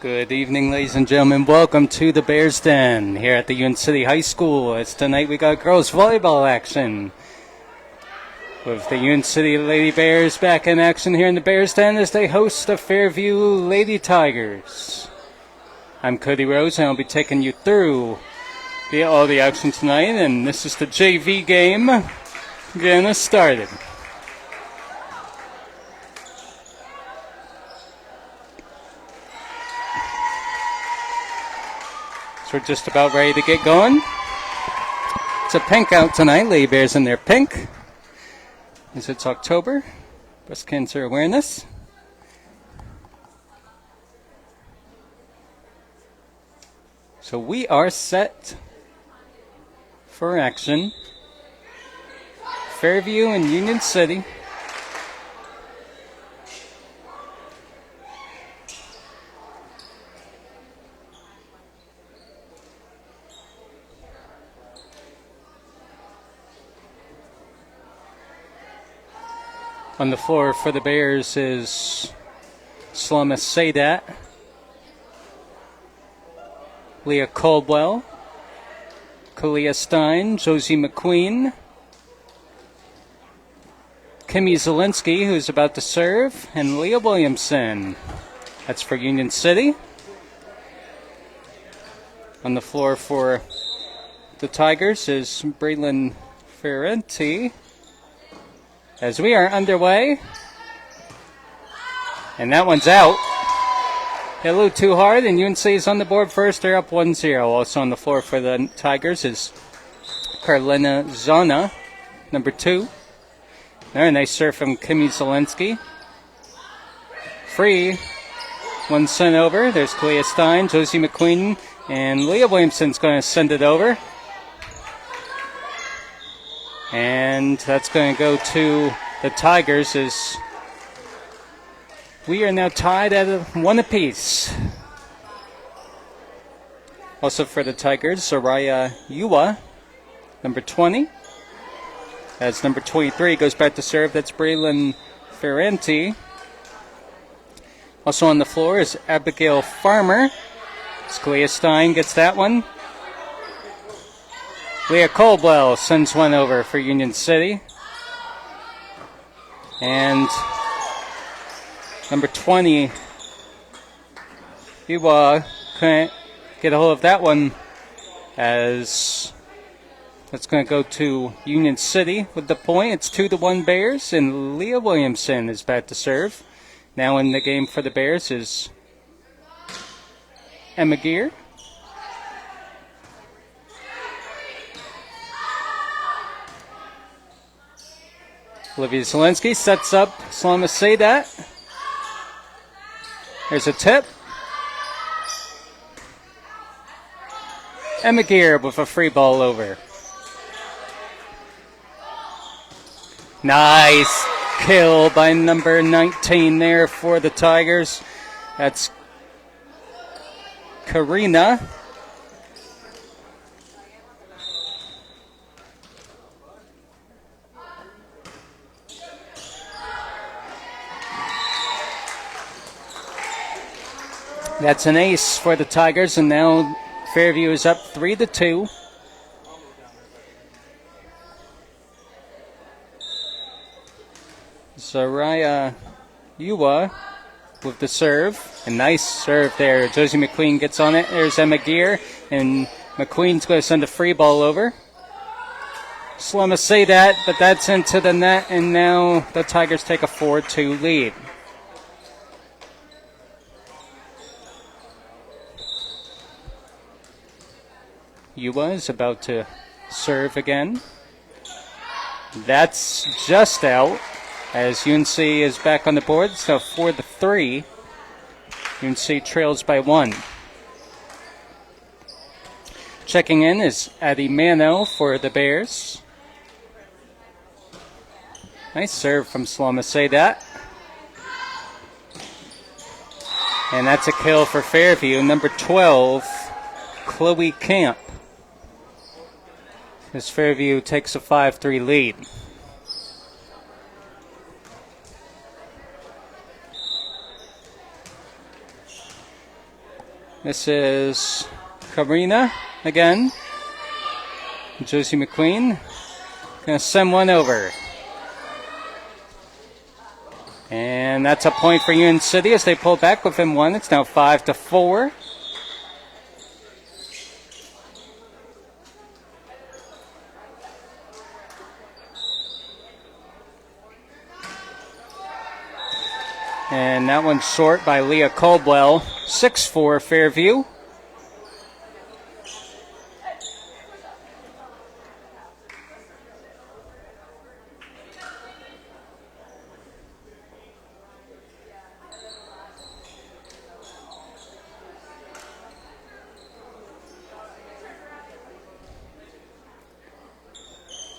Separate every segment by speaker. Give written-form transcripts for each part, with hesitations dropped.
Speaker 1: Good evening, ladies and gentlemen. Welcome to the Bears Den here at the Union City High School. It's tonight we got girls volleyball action with the Union City Lady Bears back in action here in the Bears Den as they host the Fairview Lady Tigers. I'm Cody Rose and I'll be taking you through all the action tonight, and this is the JV game getting us started. So we're just about ready to get going. It's a pink out tonight. Lady Bears in their pink. As it's October. Breast Cancer Awareness. So we are set for action. Fairview and Union City. On the floor for the Bears is Salma Sadat, Leah Caldwell, Kalia Stein, Josie McQueen, Kimmy Zielinski, who's about to serve, and Leah Williamson. That's for Union City. On the floor for the Tigers is Braylon Ferrenti. As we are underway, and that one's out. Hit a little too hard, and UNC is on the board first. They're up 1-0. Also on the floor for the Tigers is Carlina Zana, number 2. Very nice serve from Kimmy Zielinski. Free. One sent over. There's Kalia Stein, Josie McQueen, and Leah Williamson's going to send it over. And that's going to go to the Tigers as we are now tied at 1 apiece. Also for the Tigers, Soraya Yua, number 20. As number 23 goes back to serve, that's Braylon Ferrenti. Also on the floor is Abigail Farmer. Kalia Stein gets that one. Leah Caldwell sends one over for Union City. And number 20, Iwa couldn't get a hold of that one, as that's going to go to Union City with the point. It's 2-1 Bears, and Leah Williamson is back to serve. Now in the game for the Bears is Emma Gear. Olivia Zielinski sets up Salma Sadat. There's a tip. Emma Gear with a free ball over. Nice kill by number 19 there for the Tigers. That's Karina. That's an ace for the Tigers, and now Fairview is up 3-2. Soraya Yua with the serve. A nice serve there. Josie McQueen gets on it. There's Emma Gear, and McQueen's going to send a free ball over. Salma Sadat, but that's into the net, and now the Tigers take a 4-2 lead. Yua is about to serve again. That's just out as UNC is back on the board. So 4-3. UNC trails by 1. Checking in is Addie Mano for the Bears. Nice serve from Salma Sadat. And that's a kill for Fairview. Number 12, Chloe Camp. As Fairview takes a 5-3 lead. This is Karina again. Josie McQueen going to send one over. And that's a point for Union City as they pull back within one. It's now 5-4. And that one's short by Leah Caldwell. 6-4 Fairview.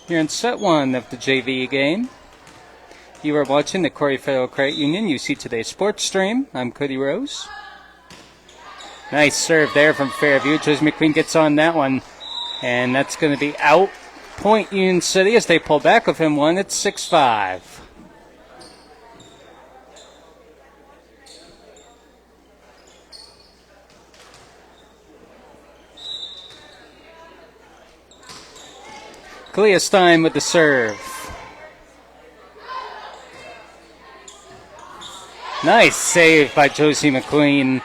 Speaker 1: Here in set one of the JV game. You are watching the Corry Federal Credit Union UC Today Sports Stream. I'm Cody Rose. Nice serve there from Fairview. Josie McQueen gets on that one. And that's going to be out. Point Union City as they pull back within one. It's 6-5. Kalia Stein with the serve. Nice save by Josie McQueen.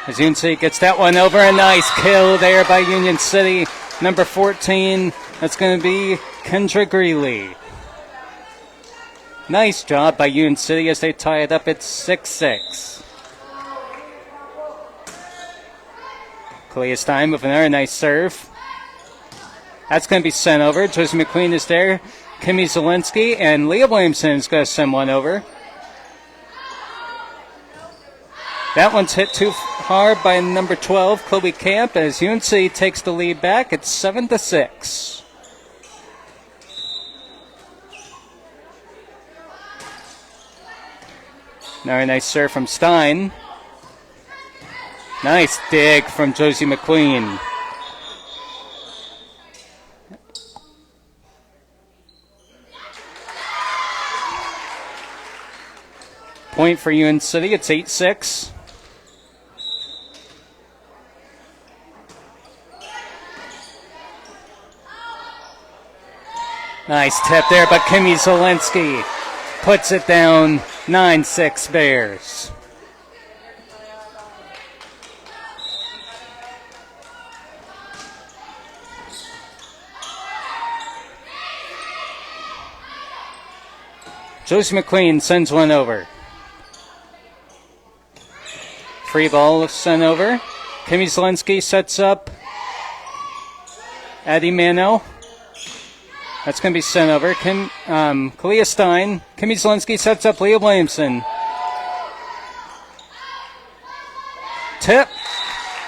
Speaker 1: As Union City gets that one over. A nice kill there by Union City. Number 14, that's going to be Kendra Greeley. Nice job by Union City as they tie it up at 6-6. Kalia Stein with another nice serve. That's going to be sent over. Josie McQueen is there. Kimmy Zielinski and Leah Williamson is going to send one over. That one's hit too hard by number 12, Chloe Camp, as UNC takes the lead back. It's 7-6. Another nice serve from Stein. Nice dig from Josie McQueen. Point for UNC City. It's 8-6. Nice tip there, but Kimmy Zielinski puts it down. 9-6 Bears. Josie McQueen sends one over. Free ball sent over. Kimmy Zielinski sets up Addie Mano. That's going to be sent over. Kalia Stein. Kimmy Zielinski sets up Leah Williamson. Tip.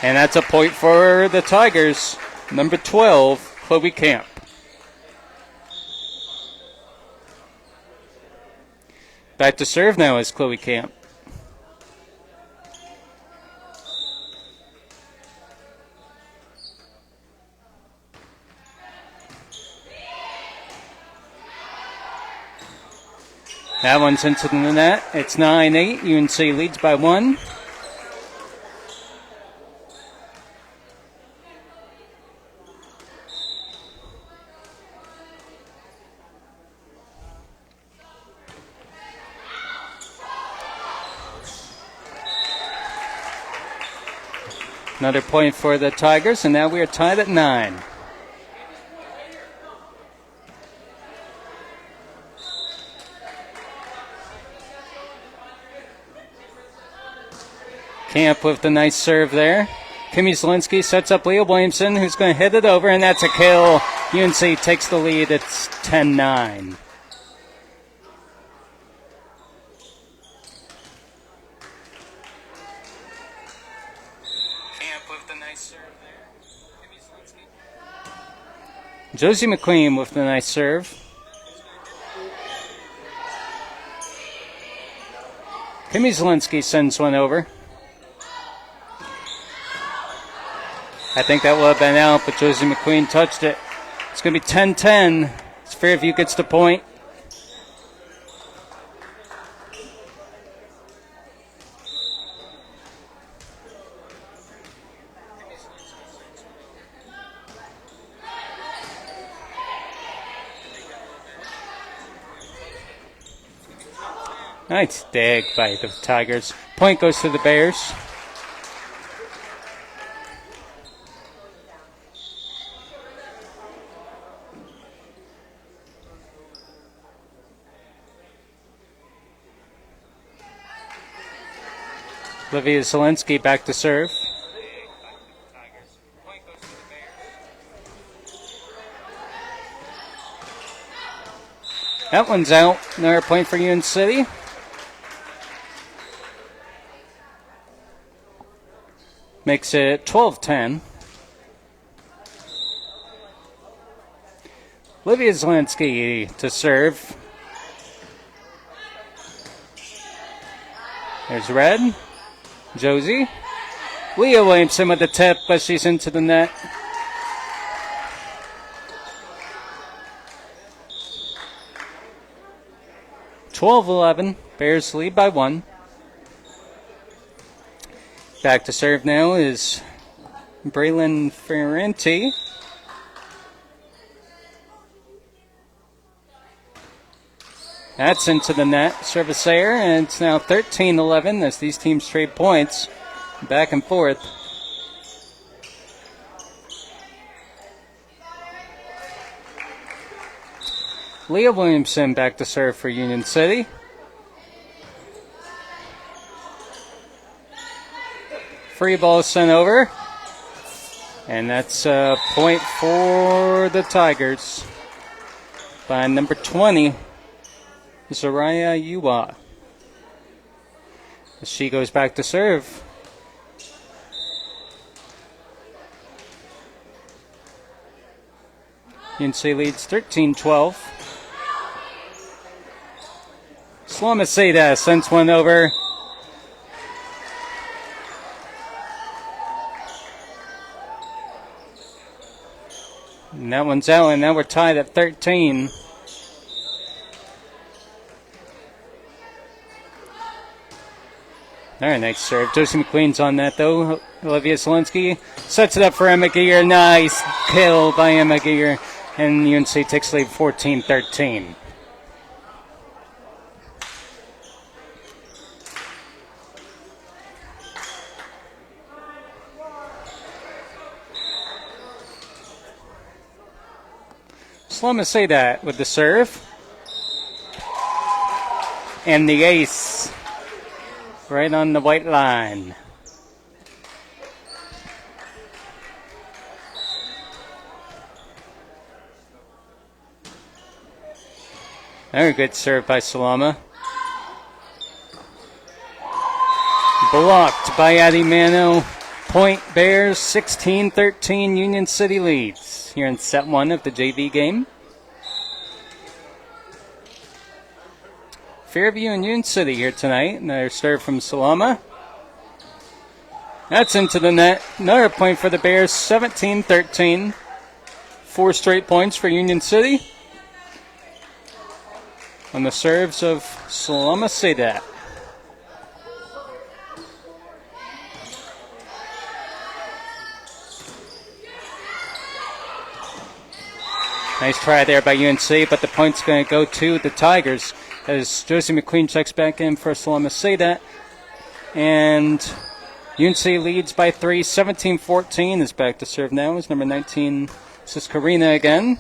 Speaker 1: And that's a point for the Tigers. Number 12, Chloe Camp. Back to serve now is Chloe Camp. That one's into the net. It's 9-8. UNC leads by 1. Another point for the Tigers, and now we are tied at 9. Camp with the nice serve there. Kimmy Zielinski sets up Leah Williamson, who's going to hit it over, and that's a kill. UNC takes the lead. It's 10-9. Camp with the nice serve there. Kimmy Zielinski. Josie McQueen with the nice serve. Kimmy Zielinski sends one over. I think that would have been out, but Josie McQueen touched it. It's going to be 10-10 as Fairview gets the point. Nice dig by the Tigers. Point goes to the Bears. Olivia Zelensky back to serve. That one's out. Another point for Union City. Makes it 12-10. Olivia Zelensky to serve. There's Red. Josie. Leah Williamson with the tip, but she's into the net. (12-11). Bears lead by 1. Back to serve now is Braylon Ferranti. That's into the net. Service error, and it's now 13-11 as these teams trade points back and forth. Leah Williamson back to serve for Union City. Free ball sent over. And that's a point for the Tigers by number 20, Zariah Yuwa. As she goes back to serve. UNC leads 13-12. Slomaseda sends one over. And that one's out, and now we're tied at 13. Very nice serve. Josie McQueen's on that, though. Olivia Zelensky sets it up for Emma Gear. Nice kill by Emma Gear. And UNC takes lead 14-13. Slomaseda with the serve. And the ace. Right on the white line. Very good serve by Salama. Blocked by Addie Mano. Point Bears 16-13. Union City leads here in set 1 of the JV game. Fairview and Union City here tonight. Another serve from Salama. That's into the net. Another point for the Bears, 17-13. 4 straight points for Union City. On the serves of Slomaseda. Nice try there by UNC, but the point's going to go to the Tigers as Josie McQueen checks back in for Slomaseda. And UNC leads by 3, 17-14. Is back to serve now is number 19. This is Karina again.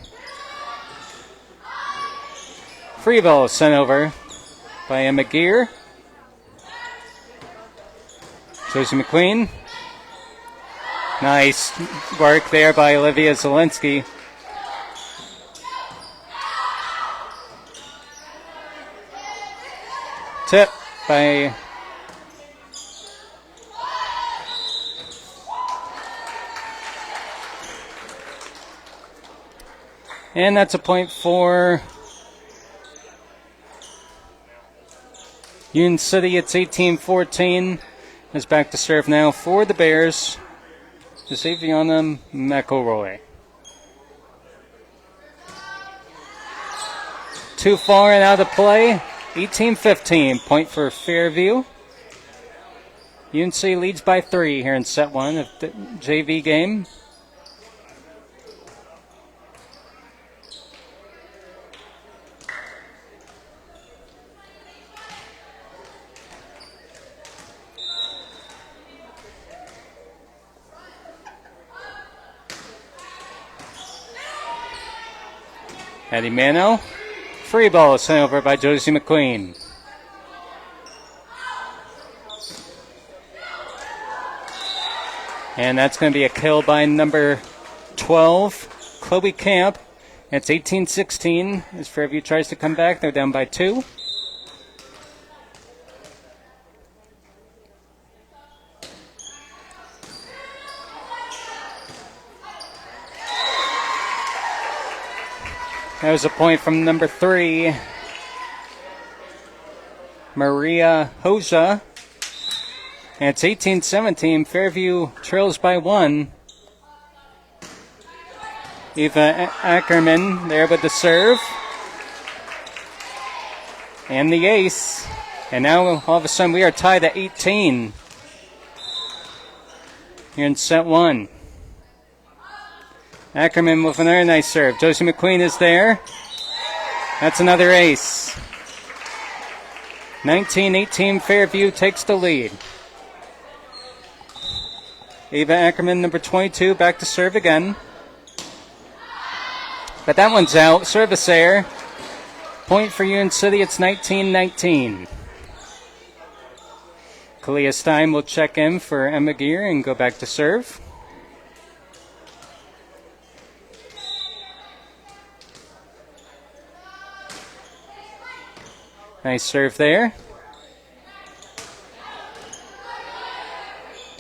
Speaker 1: Free ball sent over by Emma Gear. Josie McQueen. Nice work there by Olivia Zelensky. Tip by and that's a point for Union City. It's 18-14. Is back to serve now for the Bears. Xaviana McElroy. Too far and out of play. 18-15. Point for Fairview. UNC leads by 3 here in set 1 of the JV game. Eddie Mano. Free ball sent over by Josie McQueen. And that's going to be a kill by number 12, Chloe Camp. It's 18-16 as Fairview tries to come back. They're down by 2. That was a point from number 3, Maria Hoja. And it's 18-17. Fairview trails by 1. Eva Ackerman there with the serve. And the ace. And now all of a sudden we are tied at 18. Here in set 1. Ackerman with another nice serve. Josie McQueen is there. That's another ace. 19-18, Fairview takes the lead. Eva Ackerman, number 22, back to serve again. But that one's out. Service error. Point for Union City. It's 19-19. Kalia Stein will check in for Emma Gear and go back to serve. Nice serve there.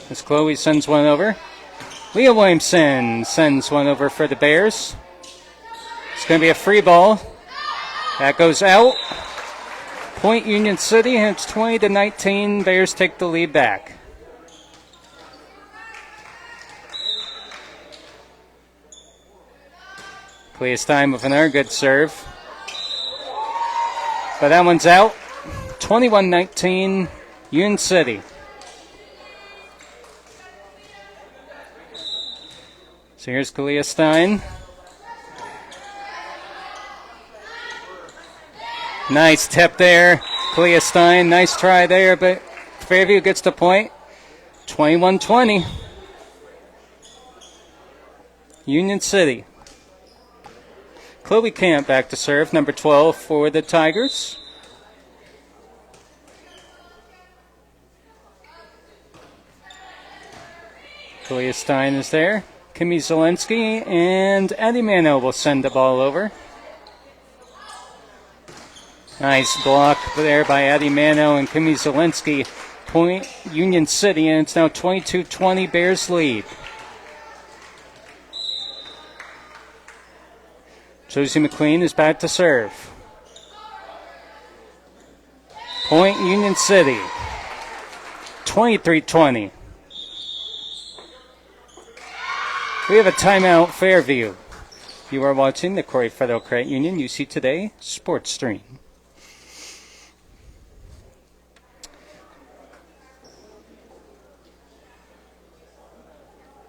Speaker 1: As Chloe sends one over. Leah Williamson sends one over for the Bears. It's going to be a free ball. That goes out. Point Union City, and it's 20-19. Bears take the lead back. Clea Stein with another good serve. But that one's out. 21-19, Union City. So here's Kalia Stein. Nice tip there. Kalia Stein, nice try there, but Fairview gets the point. 21-20. Union City. Chloe Camp back to serve, number 12 for the Tigers. Kalia Stein is there. Kimmy Zelensky and Eddie Mano will send the ball over. Nice block there by Eddie Mano and Kimmy Zelensky. Point Union City, and it's now 22-20, Bears lead. Josie McQueen is back to serve. Point Union City, 23-20. We have a timeout, Fairview. You are watching the Corry Federal Credit Union UC Today Sports Stream.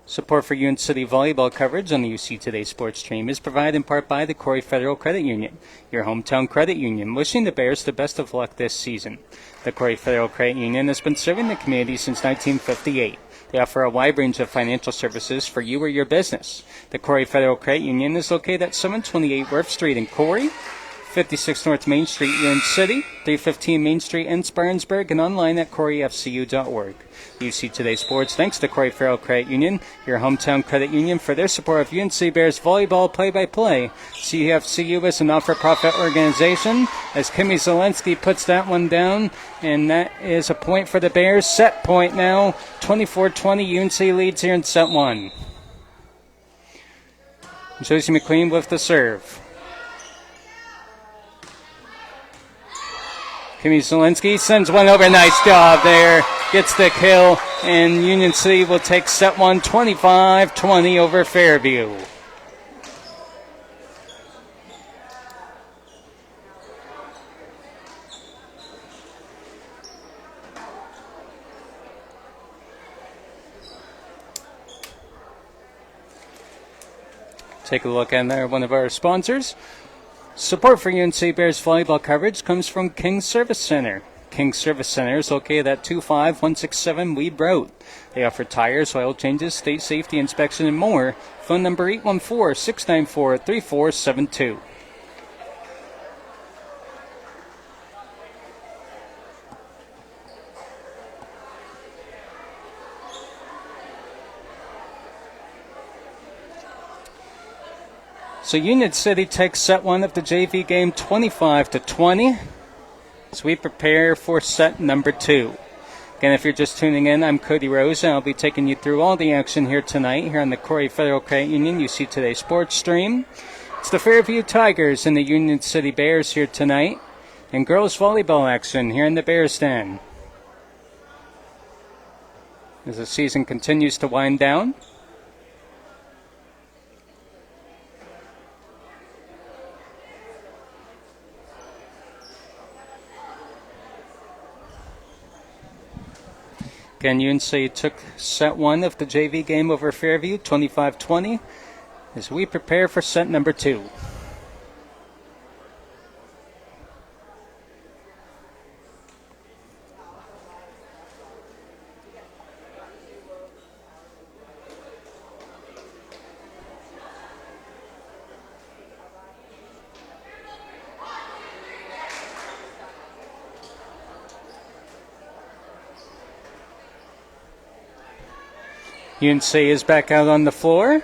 Speaker 1: Support for Union City volleyball coverage on the UC Today Sports Stream is provided in part by the Corry Federal Credit Union, your hometown credit union, wishing the Bears the best of luck this season. The Corry Federal Credit Union has been serving the community since 1958. They offer a wide range of financial services for you or your business. The Corry Federal Credit Union is located at 728 Worth Street in Corry, 56 North Main Street, Union City, 315 Main Street in Spartanburg, and online at corryfcu.org. UC Today Sports thanks to Corry Federal Credit Union, your hometown credit union, for their support of UNC Bears volleyball play-by-play. CFCU is a not-for-profit organization, as Kimmy Zelensky puts that one down, and that is a point for the Bears. Set point now, 24-20, UNC leads here in set 1. Josie McQueen with the serve. Kimmy Zelensky sends one over. Nice job there. Gets the kill, and Union City will take set 1, 25-20 over Fairview. Take a look at there, one of our sponsors. Support for UNC Bears volleyball coverage comes from King's Service Center. King's Service Center is located at 25167 Weed Road. They offer tires, oil changes, state safety inspection, and more. Phone number 814-694-3472. So Union City takes set one of the JV game 25-20 as we prepare for set number 2. Again, if you're just tuning in, I'm Cody Rose, and I'll be taking you through all the action here tonight here on the Corry Federal Credit Union UC Today Sports Stream. It's the Fairview Tigers and the Union City Bears here tonight, and girls volleyball action here in the Bears Den. As the season continues to wind down. Again, UNC took set one of the JV game over Fairview, 25-20, as we prepare for set number 2. UNC is back out on the floor.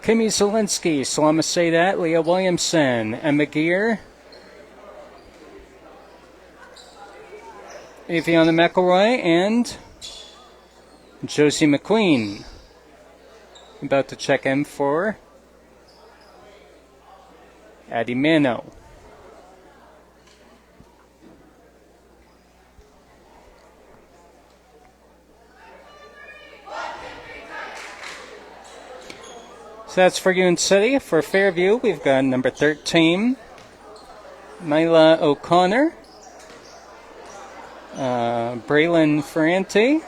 Speaker 1: Kimmy Zielinski, Salama Sadat, Leah Williamson, Emma Gear, Aviana McElroy, and Josie McQueen. About to check in for Addie Mano. So that's for UNC City. For Fairview, we've got number 13, Nyla O'Connor, Braylon Ferranti,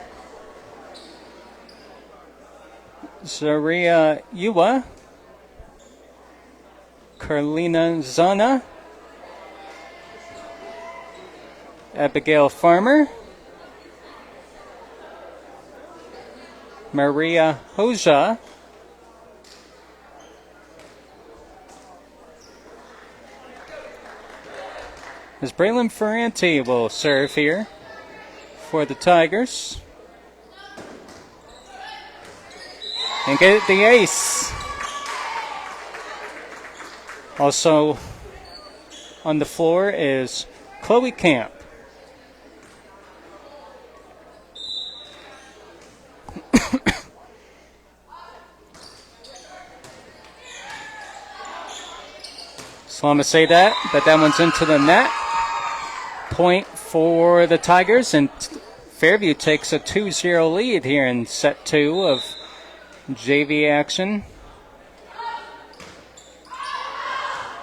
Speaker 1: Zaria Ewa, Carlina Zana, Abigail Farmer, Maria Hoja, as Braylon Ferranti will serve here for the Tigers. And get it the ace. Also on the floor is Chloe Camp. Salama say that, but that one's into the net. Point for the Tigers, and Fairview takes a 2-0 lead here in set 2 of JV action.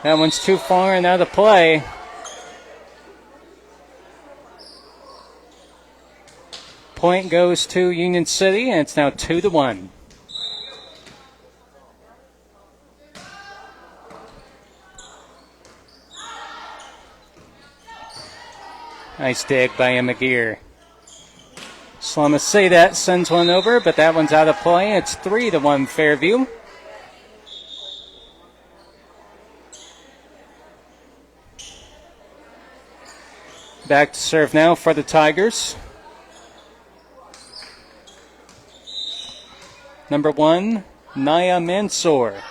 Speaker 1: That one's too far and out of play. Point goes to Union City, and it's now 2-1. Nice dig by Emma Gear. Salama Sadat sends one over, but that one's out of play. It's 3-1 Fairview. Back to serve now for the Tigers. Number 1, Naya Mansour.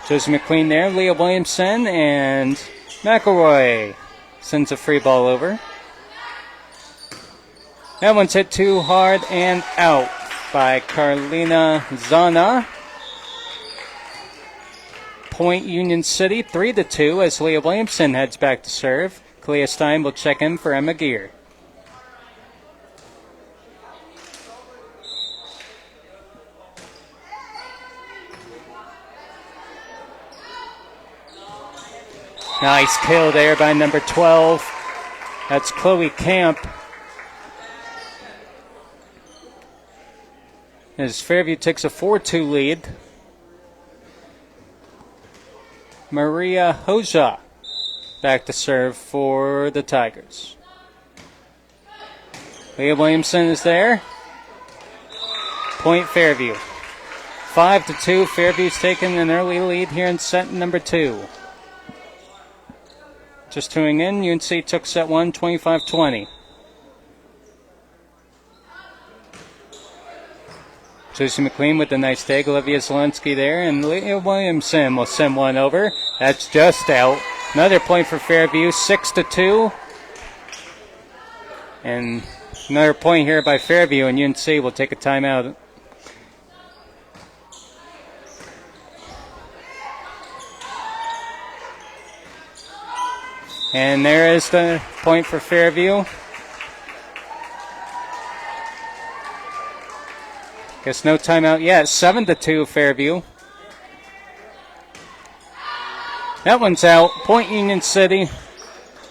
Speaker 1: Josie McQueen there, Leah Williamson, and McElroy sends a free ball over. That one's hit too hard and out by Carlina Zana. Point Union City, 3-2 as Leah Williamson heads back to serve. Kalia Stein will check in for Emma Gear. Nice kill there by number 12. That's Chloe Camp. As Fairview takes a 4-2 lead. Maria Hoja back to serve for the Tigers. Leah Williamson is there. Point Fairview. 5-2. Fairview's taken an early lead here in set number 2. Just tuning in, UNC took set 1, 25-20. Josie McQueen with a nice take. Olivia Zelensky there, and Leah Williamson will send one over. That's just out. Another point for Fairview, 6-2. And another point here by Fairview, and UNC will take a timeout. And there is the point for Fairview. Guess no timeout yet. 7-2 Fairview. That one's out. Point Union City.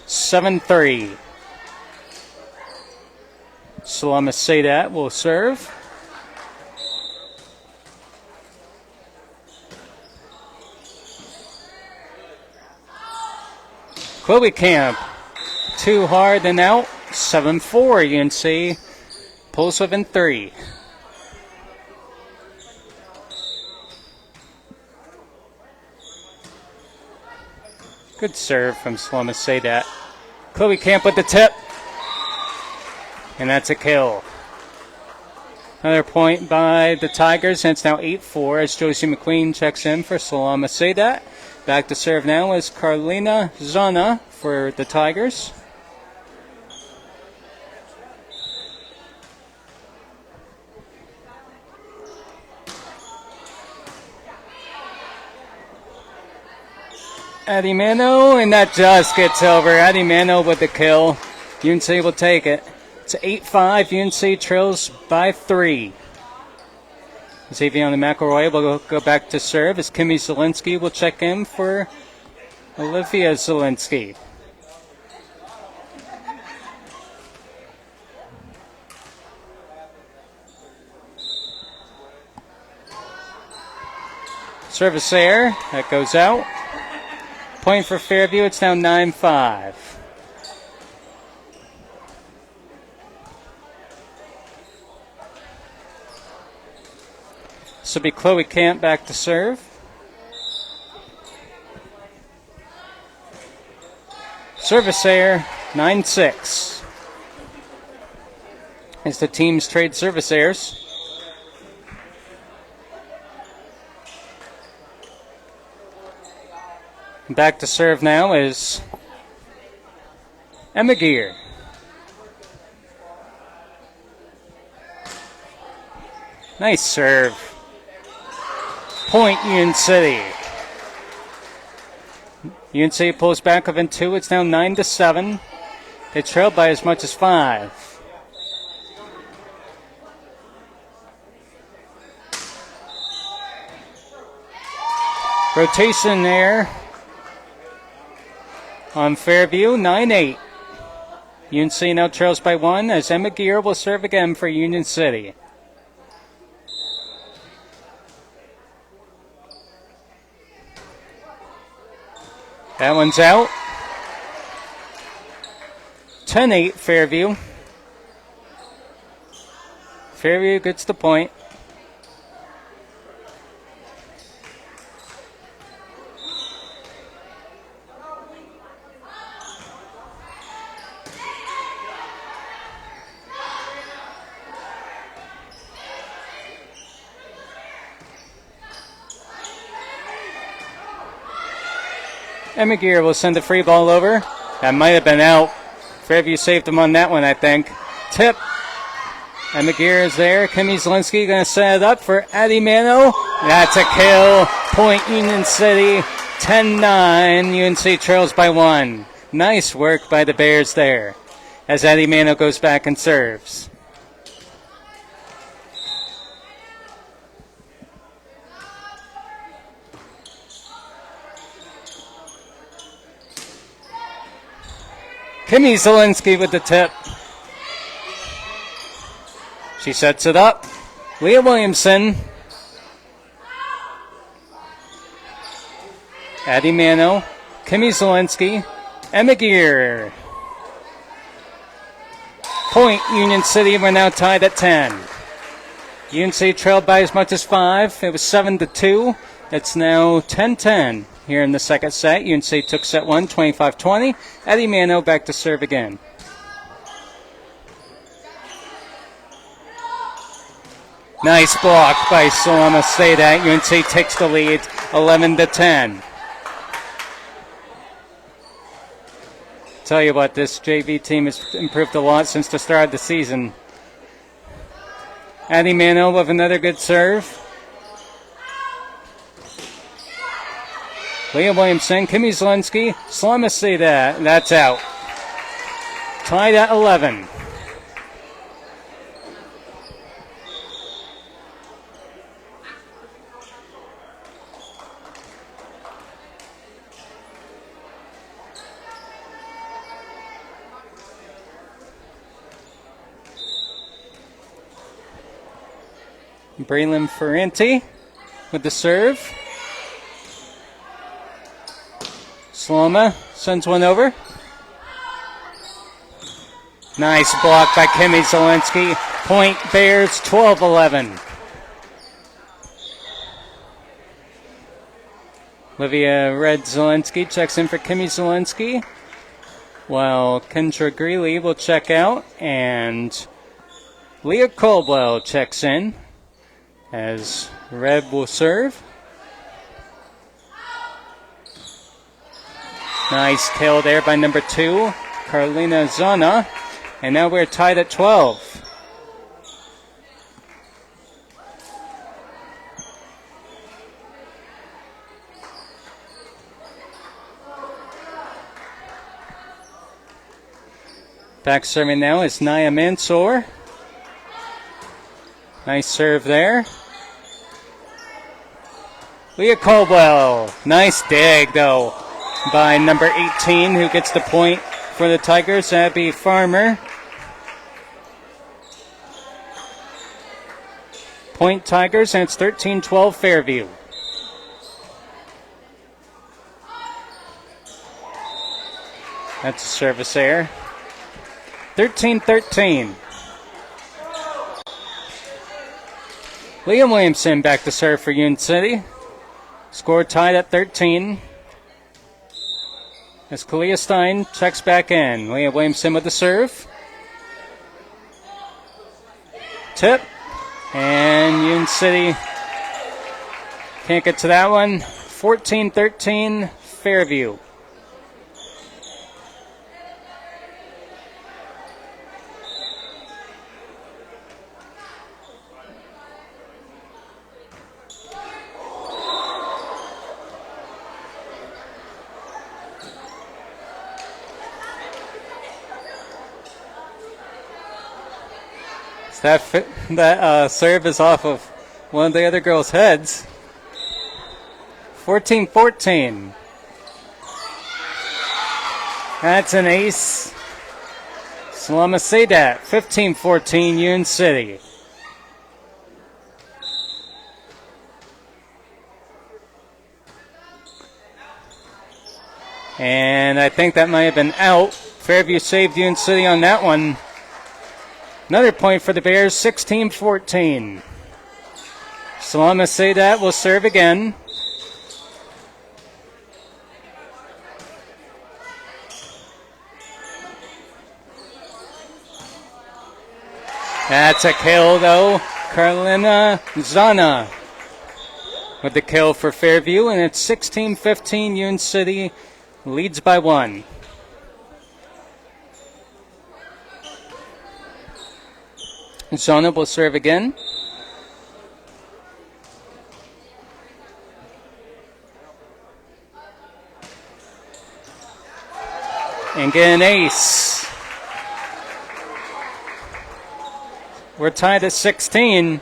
Speaker 1: 7-3. Salama Sadat will serve. Chloe Camp. Too hard and out. 7-4 UNC. Pulls within 3. Good serve from Salama Sadat. Chloe Camp with the tip. And that's a kill. Another point by the Tigers, and it's now 8-4 as Josie McQueen checks in for Salama Sadat. Back to serve now is Carlina Zana for the Tigers. Addie Mano, and that just gets over. Addie Mano with the kill. UNC will take it. It's 8-5. UNC trails by 3. Xavier McElroy will go back to serve as Kimmy Zelensky will check in for Olivia Zelensky. Service error. That goes out. Point for Fairview. It's now 9-5. This will be Chloe Camp back to serve. Service error, 9-6. As the teams trade service errors. Back to serve now is Emma Gear. Nice serve. Point Union City. UNC pulls back within 2. It's now 9-7. They trail by as much as 5. Rotation there on Fairview, 9-8. UNC now trails by 1 as Emma Gear will serve again for Union City. That one's out. 10-8 Fairview. Fairview gets the point. Emma Gear will send the free ball over. That might have been out. Fairview saved him on that one, I think. Tip. Emma Gear is there. Kimmy Zelensky going to set it up for Addie Mano. That's a kill. Point Union City. 10-9. UNC trails by 1. Nice work by the Bears there as Addie Mano goes back and serves. Kimmy Zelensky with the tip. She sets it up. Leah Williamson. Addie Mano. Kimmy Zelensky. Emma Gear. Point Union City. We're now tied at 10. UNC trailed by as much as 5. It was 7-2. It's now 10-10. Here in the second set, UNC took set 1, 25-20. Addie Mano back to serve again. Nice block by Salama Sadat. UNC takes the lead 11-10. Tell you what, this JV team has improved a lot since the start of the season. Addie Mano with another good serve. Leah Williamson, Kimmy Zelensky, Salama Sadat. That's out. Tied at 11. Braylon Ferranti with the serve. Salama sends one over. Nice block by Kimmy Zelensky. Point Bears 12-11. Olivia Red Zelensky checks in for Kimmy Zelensky, while Kendra Greeley will check out, and Leah Caldwell checks in as Red will serve. Nice kill there by number 2, Carolina Zana. And now we're tied at 12. Back serving now is Naya Mansour. Nice serve there. Leah Caldwell. Nice dig, though, by number 18, who gets the point for the Tigers, Abby Farmer. Point Tigers, and it's 13-12 Fairview. That's a service error. 13-13. Liam Williamson back to serve for Union City. Score tied at 13. As Kalia Stein checks back in. Leah Williamson with the serve. Tip. And Union City can't get to that one. 14-13 Fairview. That serve is off of one of the other girls' heads. 14-14. That's an ace. Salama Sadat, 15-14, Union City. And I think that might have been out. Fairview saved Union City on that one. Another point for the Bears, 16-14. Salama Sadat will serve again. That's a kill, though. Carolina Zana with the kill for Fairview, and it's 16-15. Union City leads by 1. Zana will serve again. And get an ace. We're tied at 16.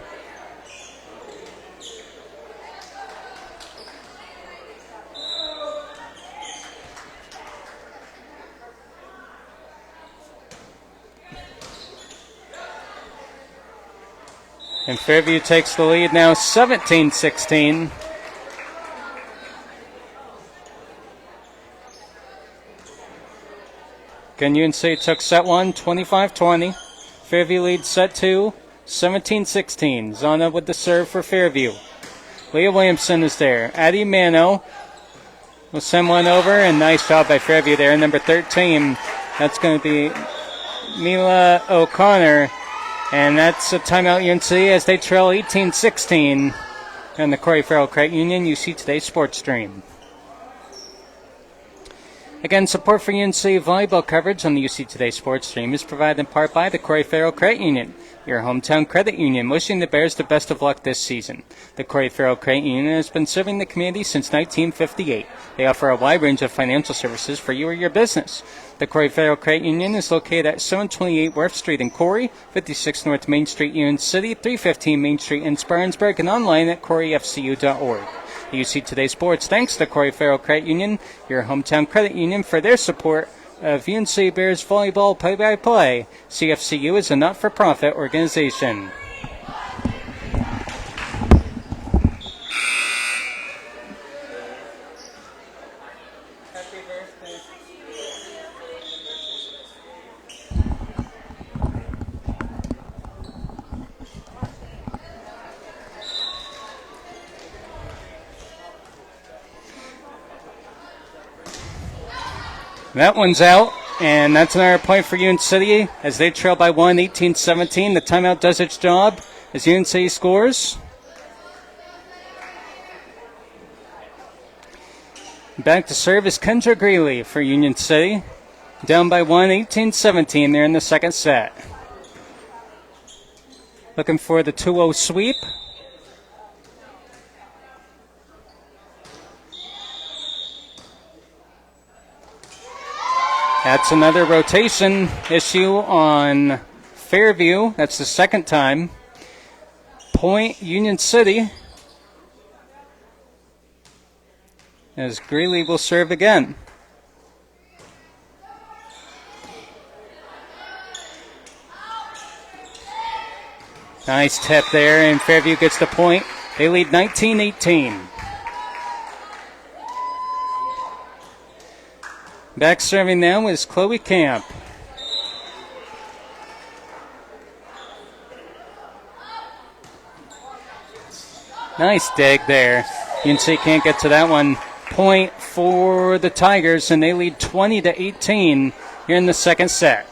Speaker 1: And Fairview takes the lead now, 17-16. Again, UNC took set 1, 25-20. Fairview leads set 2, 17-16. Zana with the serve for Fairview. Leah Williamson is there. Addie Mano will send one over, and nice job by Fairview there. Number 13, that's going to be Mila O'Connor. And that's a timeout UNC as they trail 18-16 in the Corry Farrell Credit Union UC Today Sports Stream. Again, support for UNC volleyball coverage on the UC Today Sports Stream is provided in part by the Corry Farrell Credit Union, your hometown credit union, wishing the Bears the best of luck this season. The Corry Farrell Credit Union has been serving the community since 1958. They offer a wide range of financial services for you or your business. The Corry Farrell Credit Union is located at 728 Worth Street in Corry, 56 North Main Street, Union City, 315 Main Street in Spartanburg, and online at corryfcu.org. The UC Today Sports thanks the Corry Farrell Credit Union, your hometown credit union, for their support of UNC Bears volleyball play-by-play. CFCU is a not-for-profit organization. Happy birthday. That one's out, and that's another point for UNC City as they trail by 1, 18-17. The timeout does its job as UNC scores. Back to serve is Kendra Greeley for Union City. Down by 1, 18-17 there in the second set. Looking for the 2-0 sweep. That's another rotation issue on Fairview. That's the second time. Point Union City as Greeley will serve again. Nice tip there, and Fairview gets the point. They lead 19-18. Back serving now is Chloe Camp. Nice dig there. UNC can't get to that one. Point for the Tigers, and they lead 20-18 here in the second set.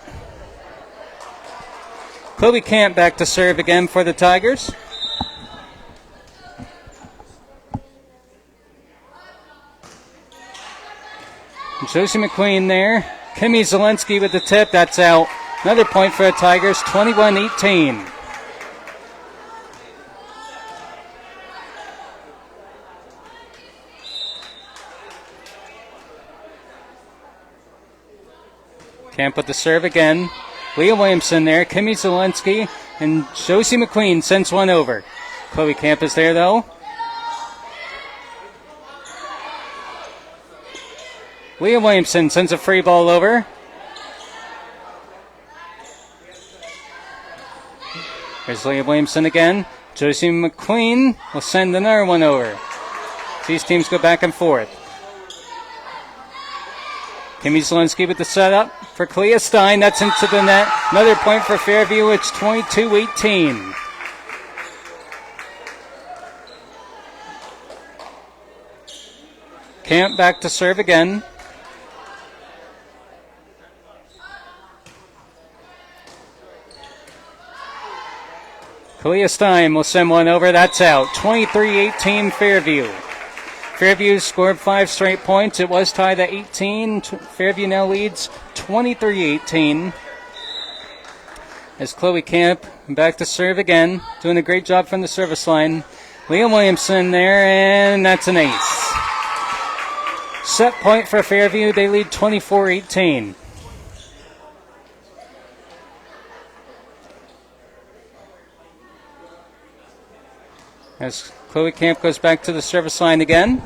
Speaker 1: Chloe Camp back to serve again for the Tigers. Josie McQueen there. Kimmy Zelensky with the tip. That's out. Another point for the Tigers, 21-18. Camp with the serve again. Leah Williamson there. Kimmy Zelensky and Josie McQueen sends one over. Chloe Camp is there though. Leah Williamson sends a free ball over. There's Leah Williamson again. Josie McQueen will send another one over. These teams go back and forth. Kimmy Zelensky with the setup for Clea Stein. That's into the net. Another point for Fairview. It's 22-18. Camp back to serve again. Clea Stein will send one over. That's out. 23-18 Fairview. Fairview scored 5 straight points. It was tied at 18. Fairview now leads 23-18. As Chloe Camp back to serve again. Doing a great job from the service line. Leah Williamson there, and that's an ace. Set point for Fairview. They lead 24-18. As Chloe Camp goes back to the service line again.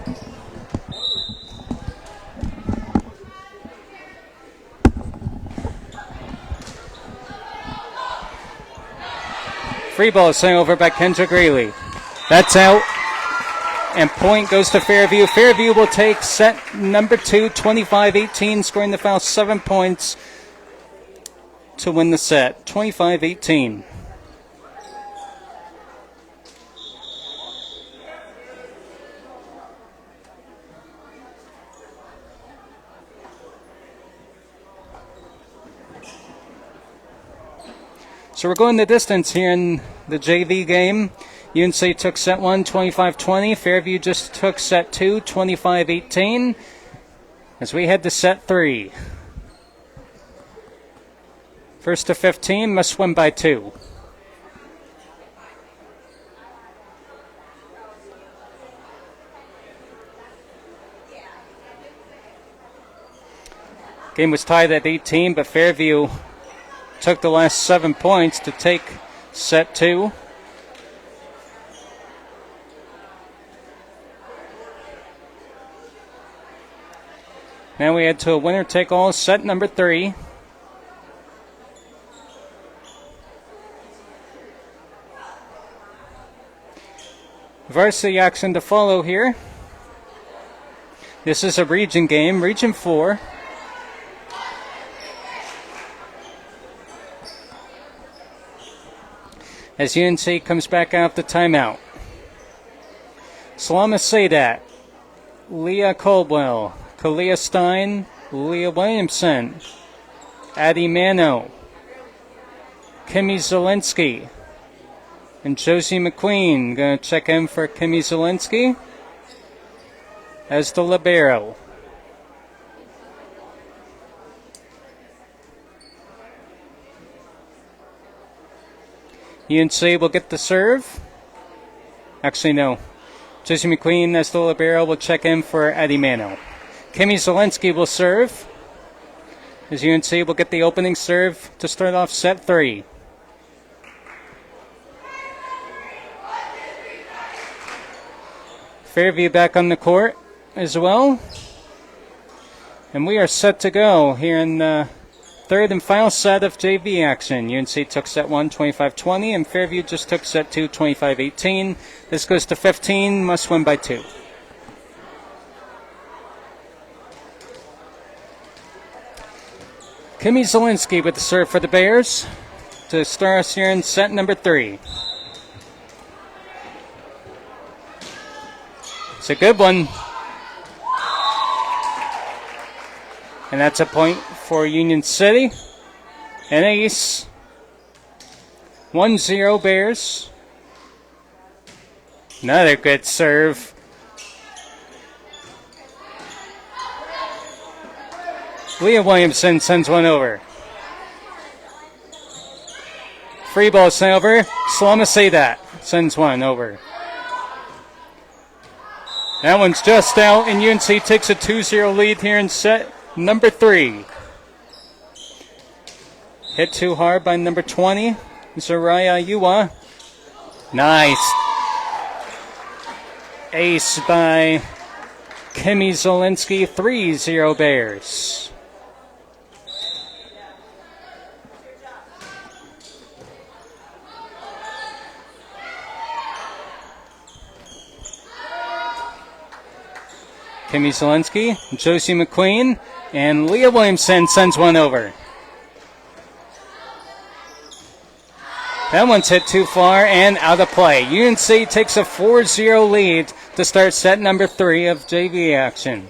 Speaker 1: Free ball is sent over by Kendra Greeley. That's out. And point goes to Fairview. Fairview will take set number 2, 25-18, scoring the foul 7 points to win the set. 25-18. So we're going the distance here in the JV game. UNC took set 1, 25-20. Fairview just took set 2, 25-18. As we head to set 3. First to 15 must win by 2. Game was tied at 18, but Fairview took the last 7 points to take set 2. Now we head to a winner-take-all set number 3. Varsity action to follow here. This is a region game, Region 4. As UNC comes back out the timeout. Salama Sadat, Leah Caldwell, Kalia Stein, Leah Williamson, Addie Mano, Kimmy Zielinski, and Josie McQueen. Going to check in for Kimmy Zielinski as the libero. UNC will get the serve. Actually, no. Josie McQueen as the libero will check in for Addie Mano. Kimmy Zielinski will serve. As UNC will get the opening serve to start off set 3. Fairview back on the court as well. And we are set to go here in the third and final set of JV action. UNC took set 1, 25-20, and Fairview just took set 2, 25-18. This goes to 15, must win by 2. Kimmy Zielinski with the serve for the Bears to start us here in set number 3. It's a good one. And that's a point for Union City. An ace. 1-0 Bears. Another good serve. Leah Williamson sends one over. Free ball sent over. Salama Sadat sends one over. That one's just out, and UNC takes a 2-0 lead here in set number 3. Hit too hard by number 20, Zariah Yua. Nice. Ace by Kimmy Zielinski, 3-0 Bears. Kimmy Zielinski, Josie McQueen, and Leah Williamson sends one over. That one's hit too far and out of play. UNC takes a 4-0 lead to start set number 3 of JV action.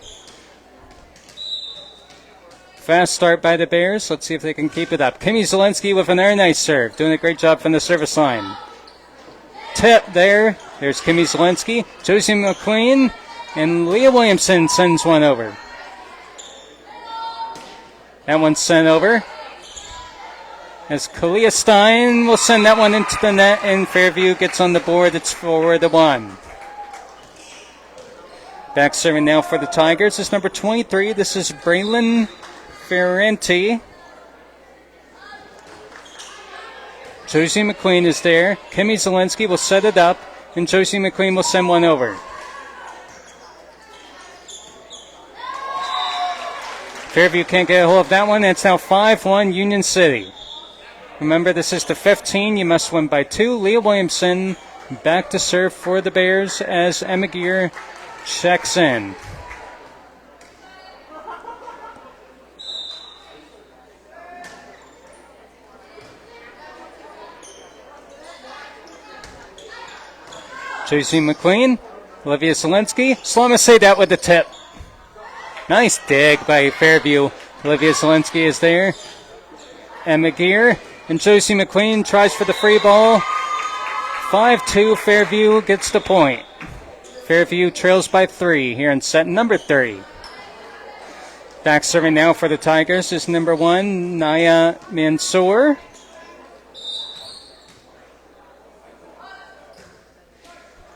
Speaker 1: Fast start by the Bears. Let's see if they can keep it up. Kimmy Zielinski with another nice serve. Doing a great job from the service line. Tip there. There's Kimmy Zielinski. Josie McQueen. And Leah Williamson sends one over. That one's sent over. As Kalia Stein will send that one into the net, and Fairview gets on the board. It's 4-1. Back serving now for the Tigers is number 23. This is Braylon Ferranti. Josie McQueen is there. Kimmy Zielinski will set it up, and Josie McQueen will send one over. Fairview can't get a hold of that one. It's now 5-1 Union City. Remember, this is the 15. You must win by 2. Leah Williamson back to serve for the Bears as Emma Gear checks in. Josie McQueen, Olivia Zielinski. Salama Sadat with the tip. Nice dig by Fairview. Olivia Zielinski is there. Emma Gear And Josie McQueen tries for the free ball. 5-2, Fairview gets the point. Fairview trails by 3 here in set number 3. Back serving now for the Tigers is number 1, Naya Mansour.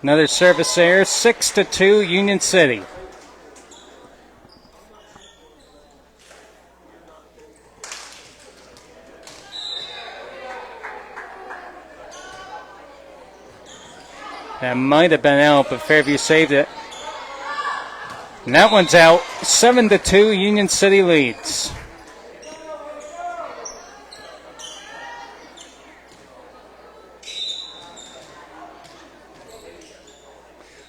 Speaker 1: Another service there, 6-2, Union City. That might have been out, but Fairview saved it. And that one's out. 7-2, Union City leads.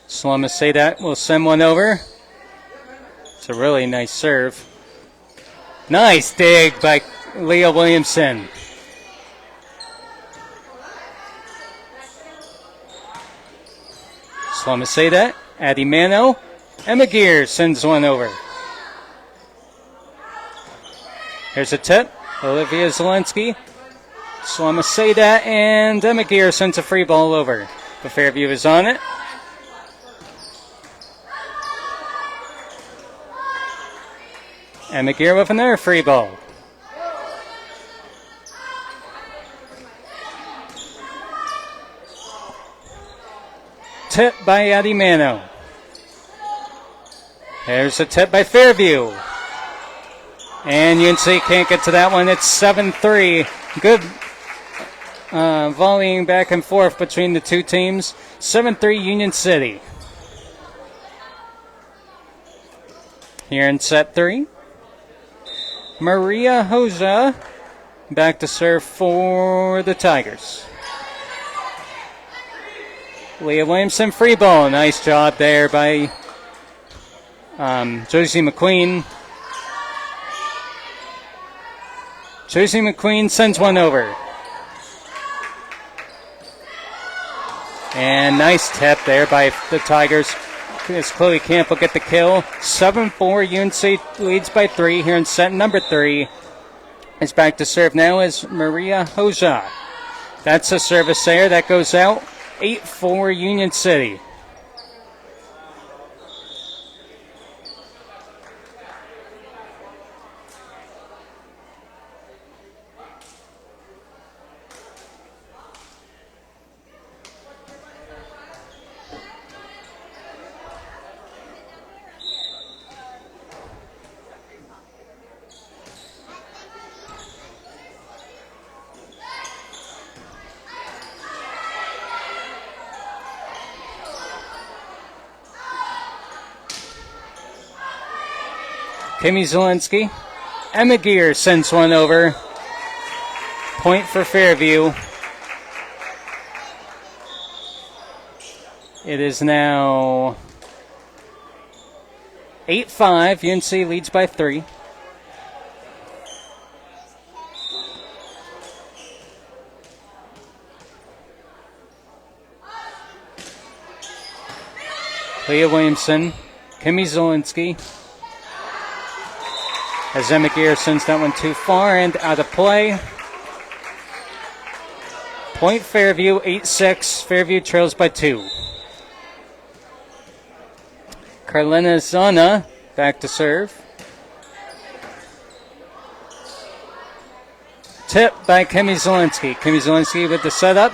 Speaker 1: Salama Sadat will send one over. It's a really nice serve. Nice dig by Leah Williamson. Salama Sadat, Addie Mano, Emma Gear sends one over. Here's a tip. Olivia Zelensky, Salama Sadat, and Emma Gear sends a free ball over. The Fairview is on it. Emma Gear with another free ball. Tip by Addie Mano. There's a tip by Fairview. And UNC can't get to that one. It's 7-3. Good volleying back and forth between the two teams. 7-3 Union City. Here in set 3. Maria Hoja back to serve for the Tigers. Leah Williamson free ball. Nice job there by Josie McQueen. Josie McQueen sends one over. And nice tip there by the Tigers. As Chloe Camp will get the kill. 7-4, UNC leads by 3 here in set number 3. Is back to serve now is Maria Hoja. That's a service there. That goes out. 8-4, Union City. Kimmy Zelensky. Emma Gear sends one over. Point for Fairview. It is now 8-5. UNC leads by 3. Leah Williamson. Kimmy Zelensky. As Emma Gear sends that one too far and out of play. Point Fairview, 8-6. Fairview trails by 2. Carlina Zana back to serve. Tip by Kimmy Zelensky. Kimmy Zelensky with the setup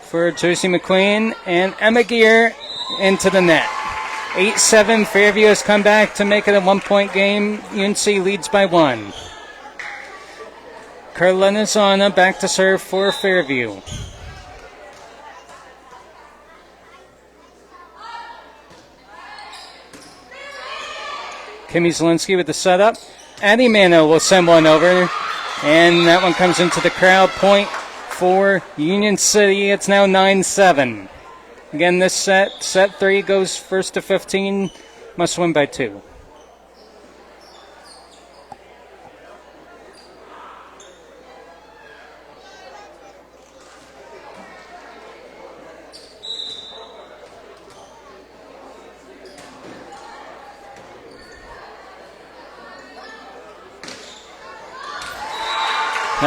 Speaker 1: for Josie McQueen and Emma Gear into the net. 8-7, Fairview has come back to make it a 1-point game. UNC leads by 1. Carlina Zana back to serve for Fairview. Kimmy Zelensky with the setup. Addie Mano will send one over. And that one comes into the crowd. Point for Union City. It's now 9-7. Again, this set 3 goes first to 15. Must win by 2.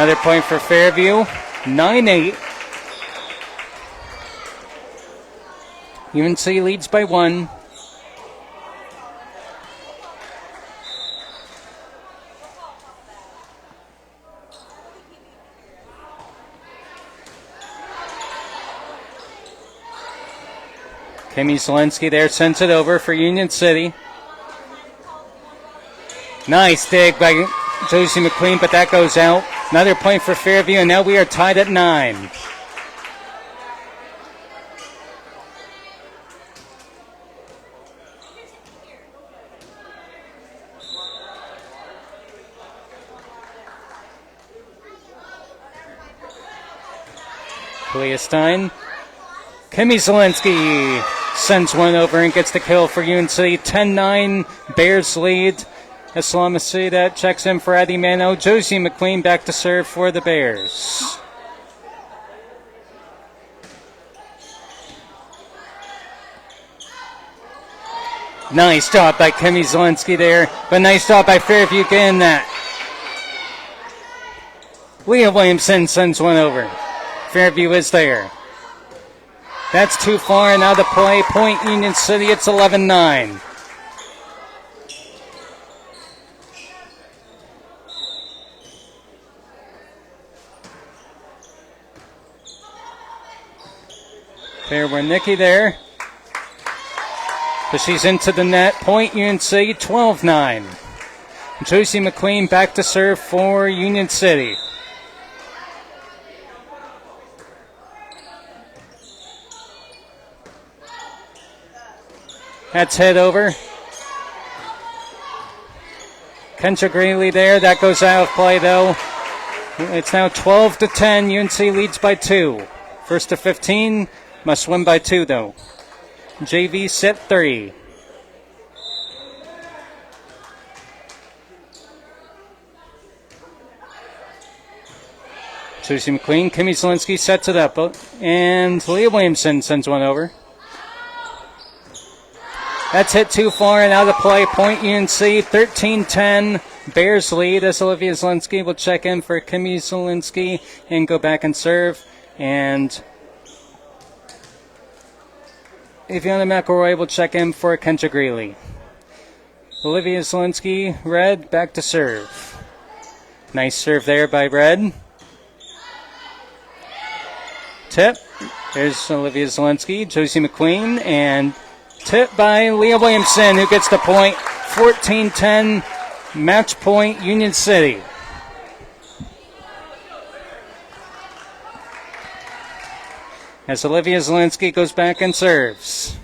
Speaker 1: Another point for Fairview. 9-8. UNC leads by 1. Kimmy Zelensky there sends it over for Union City. Nice dig by Josie McQueen, but that goes out. Another point for Fairview, and now we are tied at 9. Kalia Stein. Kimmy Zelensky sends one over and gets the kill for UNC. 10-9, Bears lead. Islamacida checks in for Addie Mano. Josie McQueen back to serve for the Bears. Nice job by Kimmy Zelensky there, but nice job by Fairview getting that. Leah Williamson sends one over. Fairview is there. That's too far and out of play. Point Union City, it's 11-9. Fairweather there. But she's into the net. Point UNC, 12-9. Josie McQueen back to serve for Union City. That's head over. Kendra Greeley there. That goes out of play, though. It's now 12-10. UNC leads by 2. First to 15. Must win by 2, though. JV set 3. Josie McQueen. Kimmy Zelensky sets it up. And Leah Williamson sends one over. That's hit too far and out of play. Point UNC, 13-10. Bears lead as Olivia Zelensky will check in for Kimmy Zelensky and go back and serve. And Aviana McElroy will check in for Kendra Greeley. Olivia Zelensky, Red, back to serve. Nice serve there by Red. Tip. There's Olivia Zelensky, Josie McQueen, and tip by Leah Williamson, who gets the point. 14-10, match point, Union City. As Olivia Zelensky goes back and serves.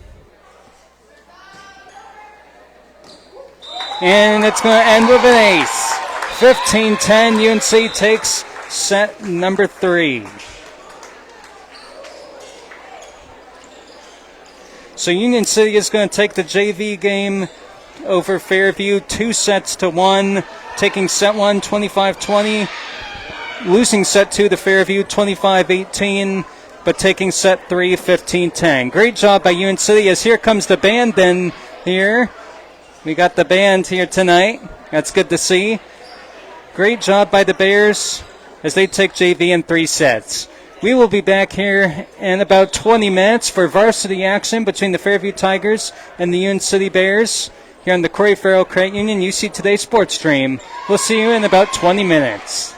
Speaker 1: And it's going to end with an ace. 15-10, UNC takes set number 3. So Union City is going to take the JV game over Fairview 2-1, taking set 1 25-20, losing set 2 to Fairview 25-18, but taking set 3 15-10. Great job by UNC City as here comes the band then here. We got the band here tonight. That's good to see. Great job by the Bears as they take JV in 3 sets. We will be back here in about 20 minutes for varsity action between the Fairview Tigers and the UNC City Bears here on the Corry Farrell Credit Union UC Today Sports Stream. We'll see you in about 20 minutes.